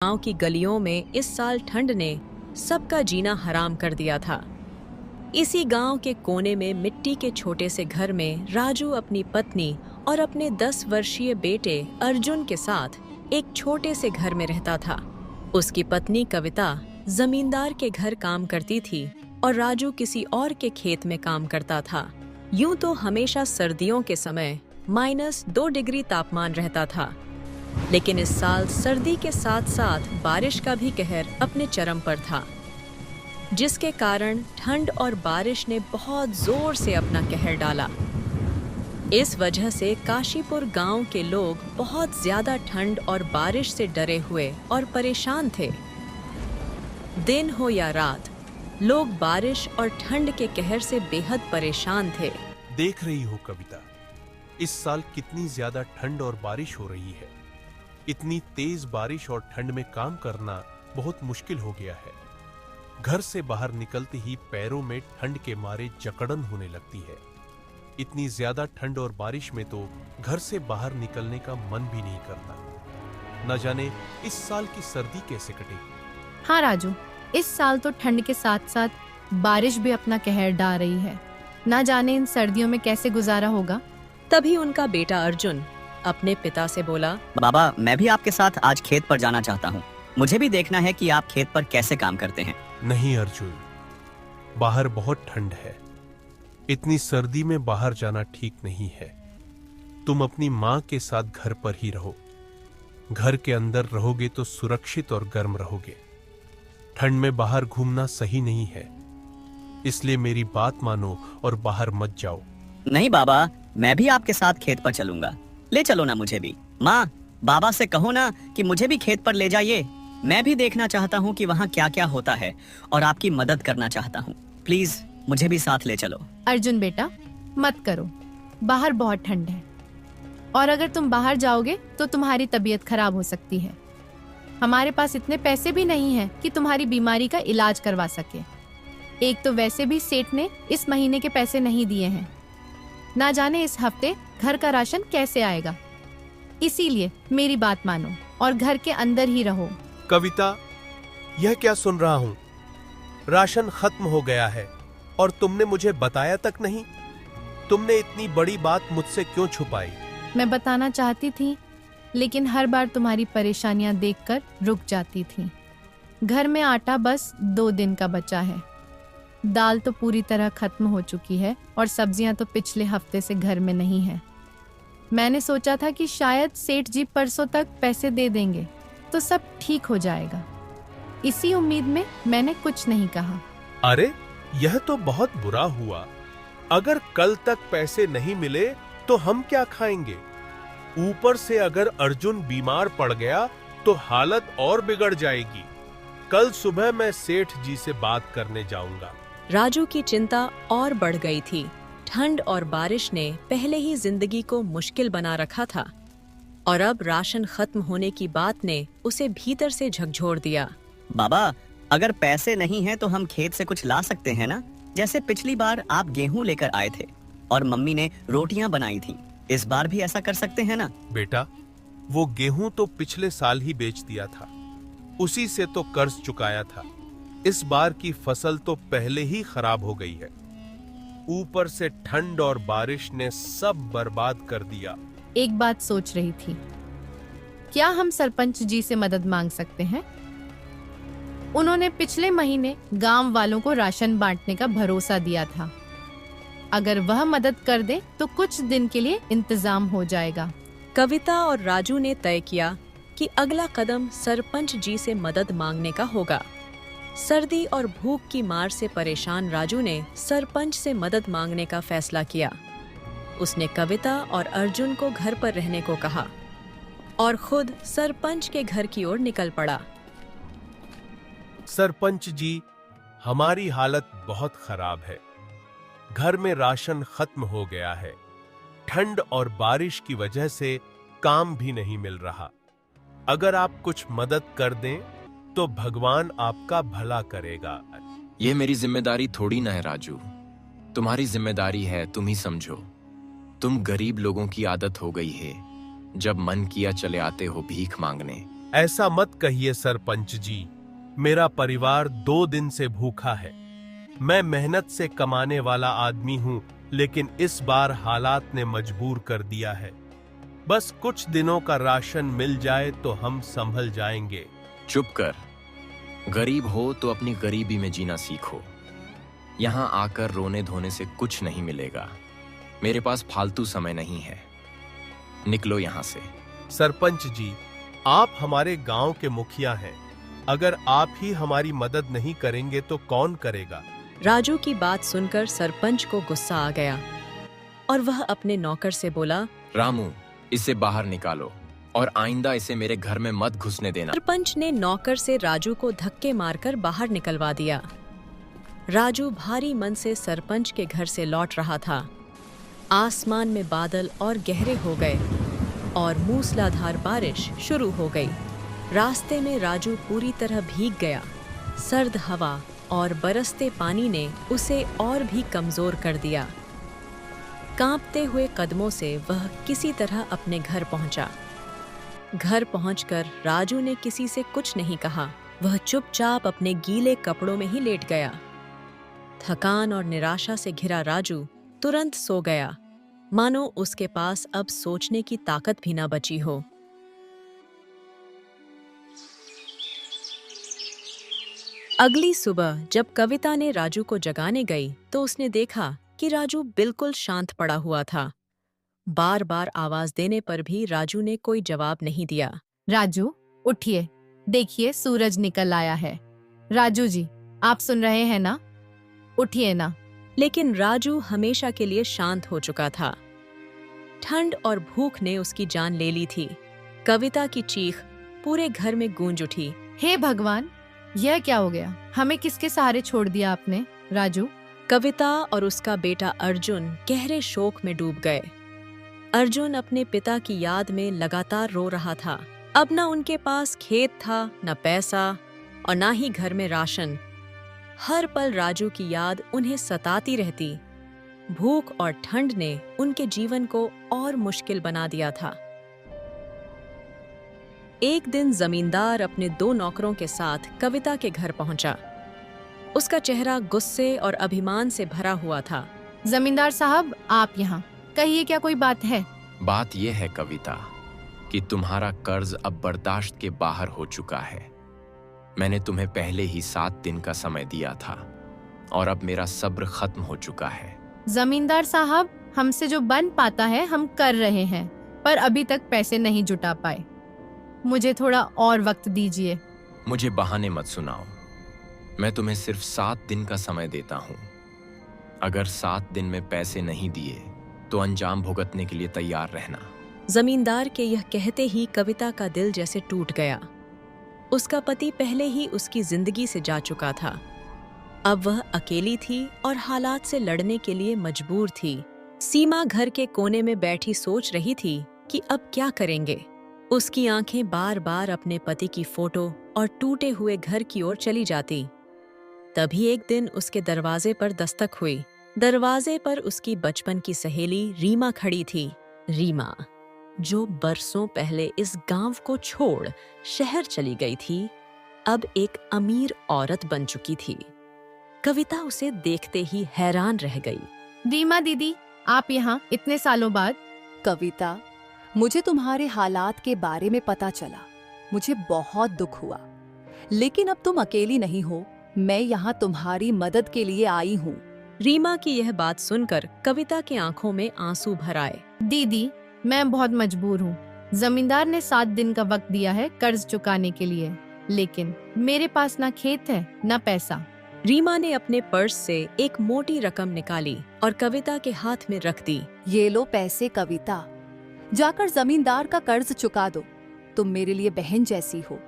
गांव की गलियों में इस साल ठंड ने सबका जीना हराम कर दिया था। इसी गांव के कोने में मिट्टी के छोटे से घर में राजू अपनी पत्नी और अपने 10 वर्षीय बेटे अर्जुन के साथ एक छोटे से घर में रहता था। उसकी पत्नी कविता जमींदार के घर काम करती थी और राजू किसी और के खेत में काम करता था। यूं तो हमेशा सर्दियों के समय -2 डिग्री तापमान रहता था, लेकिन इस साल सर्दी के साथ साथ बारिश का भी कहर अपने चरम पर था, जिसके कारण ठंड और बारिश ने बहुत जोर से अपना कहर डाला। इस वजह से काशीपुर गांव के लोग बहुत ज्यादा ठंड और बारिश से डरे हुए और परेशान थे। दिन हो या रात, लोग बारिश और ठंड के कहर से बेहद परेशान थे। देख रही हो कविता, इस साल कितनी ज्यादा ठंड और बारिश हो रही है। इतनी तेज बारिश और ठंड में काम करना बहुत मुश्किल हो गया है। घर से बाहर निकलते ही पैरों में ठंड के मारे जकड़न होने लगती है। इतनी ज्यादा ठंड और बारिश में तो घर से बाहर निकलने का मन भी नहीं करता। न जाने इस साल की सर्दी कैसे कटेगी। हाँ राजू, इस साल तो ठंड के साथ साथ बारिश भी अपना कहर डाल रही है। ना जाने इन सर्दियों में कैसे गुजारा होगा। तभी उनका बेटा अर्जुन अपने पिता से बोला, बाबा, मैं भी आपके साथ आज खेत पर जाना चाहता हूँ। मुझे भी देखना है कि आप खेत पर कैसे काम करते हैं। नहीं अर्जुन, बाहर बहुत ठंड है। इतनी सर्दी में बाहर जाना ठीक नहीं है। तुम अपनी माँ के साथ घर पर ही रहो। घर के अंदर रहोगे तो सुरक्षित और गर्म रहोगे। ठंड में बाहर घूमना सही नहीं है, इसलिए मेरी बात मानो और बाहर मत जाओ। नहीं बाबा, मैं भी आपके साथ खेत पर चलूंगा। ले चलो ना मुझे भी। माँ, बाबा से कहो ना कि मुझे भी खेत पर ले जाइए। मैं भी देखना चाहता हूँ कि वहाँ क्या क्या होता है और आपकी मदद करना चाहता हूँ। प्लीज मुझे भी साथ ले चलो। अर्जुन बेटा, मत करो, बाहर बहुत ठंड है और अगर तुम बाहर जाओगे तो तुम्हारी तबीयत खराब हो सकती है। हमारे पास इतने पैसे भी नहीं हैं कि तुम्हारी बीमारी का इलाज करवा सके। एक तो वैसे भी सेठ ने इस महीने के पैसे नहीं दिए हैं। ना जाने इस हफ्ते घर का राशन कैसे आएगा। इसीलिए मेरी बात मानो और घर के अंदर ही रहो। कविता, यह क्या सुन रहा हूँ? राशन खत्म हो गया है और तुमने मुझे बताया तक नहीं। तुमने इतनी बड़ी बात मुझसे क्यों छुपाई? मैं बताना चाहती थी, लेकिन हर बार तुम्हारी परेशानियां देखकर रुक जाती थी। घर में आटा बस 2 दिन का बचा है। दाल तो पूरी तरह खत्म हो चुकी है और सब्जियां तो पिछले हफ्ते से घर में नहीं है। मैंने सोचा था कि शायद सेठ जी परसों तक पैसे दे देंगे तो सब ठीक हो जाएगा। इसी उम्मीद में मैंने कुछ नहीं कहा। अरे, यह तो बहुत बुरा हुआ। अगर कल तक पैसे नहीं मिले तो हम क्या खाएंगे? ऊपर से अगर अर्जुन बीमार पड़ गया तो हालत और बिगड़ जाएगी। कल सुबह मैं सेठ जी से बात करने जाऊंगा। राजू की चिंता और बढ़ गई थी। ठंड और बारिश ने पहले ही जिंदगी को मुश्किल बना रखा था और अब राशन खत्म होने की बात ने उसे भीतर से झकझोर दिया। बाबा, अगर पैसे नहीं हैं तो हम खेत से कुछ ला सकते हैं ना। जैसे पिछली बार आप गेहूं लेकर आए थे और मम्मी ने रोटियां बनाई थी। इस बार भी ऐसा कर सकते हैं ना। बेटा, वो गेहूं तो पिछले साल ही बेच दिया था। उसी से तो कर्ज चुकाया था। इस बार की फसल तो पहले ही खराब हो गई है। ऊपर से ठंड और बारिश ने सब बर्बाद कर दिया। एक बात सोच रही थी, क्या हम सरपंच जी से मदद मांग सकते हैं? उन्होंने पिछले महीने गांव वालों को राशन बांटने का भरोसा दिया था। अगर वह मदद कर दे तो कुछ दिन के लिए इंतजाम हो जाएगा। कविता और राजू ने तय किया कि अगला कदम सरपंच जी से मदद मांगने का होगा। सर्दी और भूख की मार से परेशान राजू ने सरपंच से मदद मांगने का फैसला किया। उसने कविता और अर्जुन को घर पर रहने को कहा और खुद सरपंच के घर की ओर निकल पड़ा। सरपंच जी, हमारी हालत बहुत खराब है। घर में राशन खत्म हो गया है। ठंड और बारिश की वजह से काम भी नहीं मिल रहा। अगर आप कुछ मदद कर दें तो भगवान आपका भला करेगा। ये मेरी जिम्मेदारी थोड़ी ना है राजू, तुम्हारी जिम्मेदारी है, तुम ही समझो। तुम गरीब लोगों की आदत हो गई है, जब मन किया चले आते हो भीख मांगने। ऐसा मत कहिए सरपंच जी, मेरा परिवार 2 दिन से भूखा है। मैं मेहनत से कमाने वाला आदमी हूँ, लेकिन इस बार हालात ने मजबूर कर दिया है। बस कुछ दिनों का राशन मिल जाए तो हम संभल जाएंगे। चुप कर। गरीब हो तो अपनी गरीबी में जीना सीखो। यहाँ आकर रोने धोने से कुछ नहीं मिलेगा। मेरे पास फालतू समय नहीं है। निकलो यहाँ से। सरपंच जी, आप हमारे गांव के मुखिया हैं। अगर आप ही हमारी मदद नहीं करेंगे तो कौन करेगा? राजू की बात सुनकर सरपंच को गुस्सा आ गया और वह अपने नौकर से बोला, रामू, इसे बाहर निकालो और आइंदा इसे मेरे घर में मत घुसने देना। सरपंच ने नौकर से राजू को धक्के मारकर बाहर निकलवा दिया। राजू भारी मन से सरपंच के घर से लौट रहा था। आसमान में बादल और गहरे हो गए और मूसलाधार बारिश शुरू हो गई। रास्ते में राजू पूरी तरह भीग गया। सर्द हवा और बरसते पानी ने उसे और भी कमजोर कर दिया। कांपते हुए कदमों से वह किसी तरह अपने घर पहुंचा। घर पहुंचकर राजू ने किसी से कुछ नहीं कहा। वह चुपचाप अपने गीले कपड़ों में ही लेट गया। थकान और निराशा से घिरा राजू तुरंत सो गया, मानो उसके पास अब सोचने की ताकत भी न बची हो। अगली सुबह जब कविता ने राजू को जगाने गई तो उसने देखा कि राजू बिल्कुल शांत पड़ा हुआ था। बार बार आवाज देने पर भी राजू ने कोई जवाब नहीं दिया। राजू, उठिए, देखिए सूरज निकल आया है। राजू जी, आप सुन रहे हैं ना? उठिए ना। लेकिन राजू हमेशा के लिए शांत हो चुका था। ठंड और भूख ने उसकी जान ले ली थी। कविता की चीख पूरे घर में गूंज उठी। हे भगवान, यह क्या हो गया? हमें किसके सहारे छोड़ दिया आपने? राजू, कविता और उसका बेटा अर्जुन गहरे शोक में डूब गए। अर्जुन अपने पिता की याद में लगातार रो रहा था। अब न उनके पास खेत था, न पैसा और न ही घर में राशन। हर पल राजू की याद उन्हें सताती रहती। भूख और ठंड ने उनके जीवन को और मुश्किल बना दिया था। एक दिन जमींदार अपने 2 नौकरों के साथ कविता के घर पहुंचा। उसका चेहरा गुस्से और अभिमान से भरा हुआ था। जमींदार साहब, आप यहाँ, कहिए, क्या कोई बात है? बात यह है कविता कि तुम्हारा कर्ज अब बर्दाश्त के बाहर हो चुका है। मैंने तुम्हें पहले ही 7 दिन का समय दिया था और अब मेरा सब्र खत्म हो चुका है। जमींदार साहब, हमसे जो बन पाता है हम कर रहे हैं, पर अभी तक पैसे नहीं जुटा पाए। मुझे थोड़ा और वक्त दीजिए। मुझे बहाने मत सुनाओ। मैं तुम्हें सिर्फ 7 दिन का समय देता हूँ। अगर 7 दिन में पैसे नहीं दिए तो अंजाम भुगतने के लिए तैयार रहना। जमींदार के यह कहते ही कविता का दिल जैसे टूट गया। उसका पति पहले ही उसकी जिंदगी से जा चुका था। अब वह अकेली थी और हालात से लड़ने के लिए मजबूर थी। सीमा घर के कोने में बैठी सोच रही थी कि अब क्या करेंगे। उसकी आंखें बार बार अपने पति की फोटो और टूटे हुए घर की ओर चली जाती। तभी एक दिन उसके दरवाजे पर दस्तक हुई। दरवाजे पर उसकी बचपन की सहेली रीमा खड़ी थी। रीमा, जो बरसों पहले इस गांव को छोड़ शहर चली गई थी, अब एक अमीर औरत बन चुकी थी। कविता उसे देखते ही हैरान रह गई। रीमा दीदी, आप यहाँ इतने सालों बाद? कविता, मुझे तुम्हारे हालात के बारे में पता चला। मुझे बहुत दुख हुआ, लेकिन अब तुम अकेली नहीं हो। मैं यहाँ तुम्हारी मदद के लिए आई हूँ। रीमा की यह बात सुनकर कविता की आंखों में आंसू भर आए। दीदी, मैं बहुत मजबूर हूँ। जमींदार ने 7 दिन का वक्त दिया है कर्ज चुकाने के लिए, लेकिन मेरे पास ना खेत है ना पैसा। रीमा ने अपने पर्स से एक मोटी रकम निकाली और कविता के हाथ में रख दी। ये लो पैसे कविता, जाकर जमींदार का कर्ज चुका दो। तुम मेरे लिए बहन जैसी हो।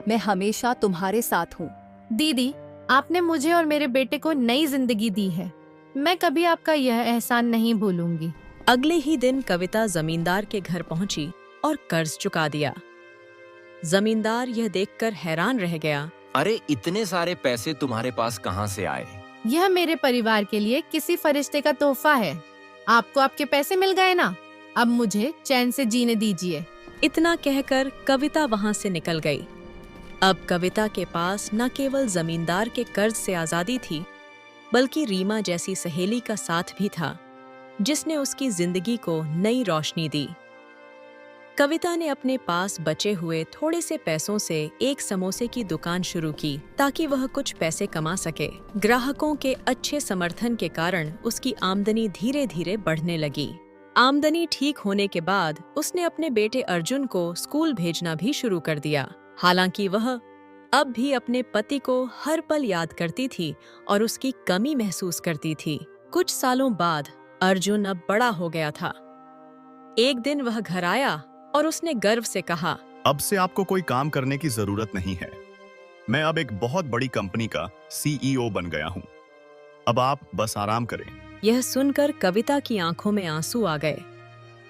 मैं हमेशा तुम्हारे साथ हूँ। दीदी, आपने मुझे और मेरे बेटे को नई जिंदगी दी है। मैं कभी आपका यह एहसान नहीं भूलूंगी। अगले ही दिन कविता जमींदार के घर पहुंची और कर्ज चुका दिया। जमींदार यह देखकर हैरान रह गया। अरे, इतने सारे पैसे तुम्हारे पास कहाँ से आए? यह मेरे परिवार के लिए किसी फरिश्ते का तोहफा है। आपको आपके पैसे मिल गए ना, अब मुझे चैन से जीने दीजिए। इतना कहकर कविता वहां से निकल गई। अब कविता के पास न केवल जमींदार के कर्ज से आजादी थी, बल्कि रीमा जैसी सहेली का साथ भी था, जिसने उसकी जिंदगी को नई रोशनी दी। कविता ने अपने पास बचे हुए थोड़े से पैसों से एक समोसे की दुकान शुरू की ताकि वह कुछ पैसे कमा सके। ग्राहकों के अच्छे समर्थन के कारण उसकी आमदनी धीरे धीरे बढ़ने लगी। आमदनी ठीक होने के बाद उसने अपने बेटे अर्जुन को स्कूल भेजना भी शुरू कर दिया। हालांकि वह अब भी अपने पति को हर पल याद करती थी और उसकी कमी महसूस करती थी। कुछ सालों बाद अर्जुन अब बड़ा हो गया था। एक दिन वह घर आया और उसने गर्व से कहा, अब से आपको कोई काम करने की जरूरत नहीं है। मैं अब एक बहुत बड़ी कंपनी का CEO बन गया हूँ। अब आप बस आराम करें। यह सुनकर कविता की आंखों में आंसू आ गए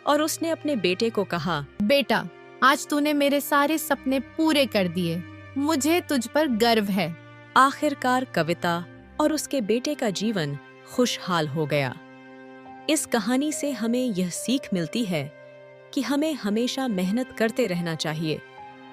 और उसने अपने बेटे को कहा, बेटा, आज तूने मेरे सारे सपने पूरे कर दिए। मुझे तुझ पर गर्व है। आखिरकार कविता और उसके बेटे का जीवन खुशहाल हो गया। इस कहानी से हमें यह सीख मिलती है कि हमें हमेशा मेहनत करते रहना चाहिए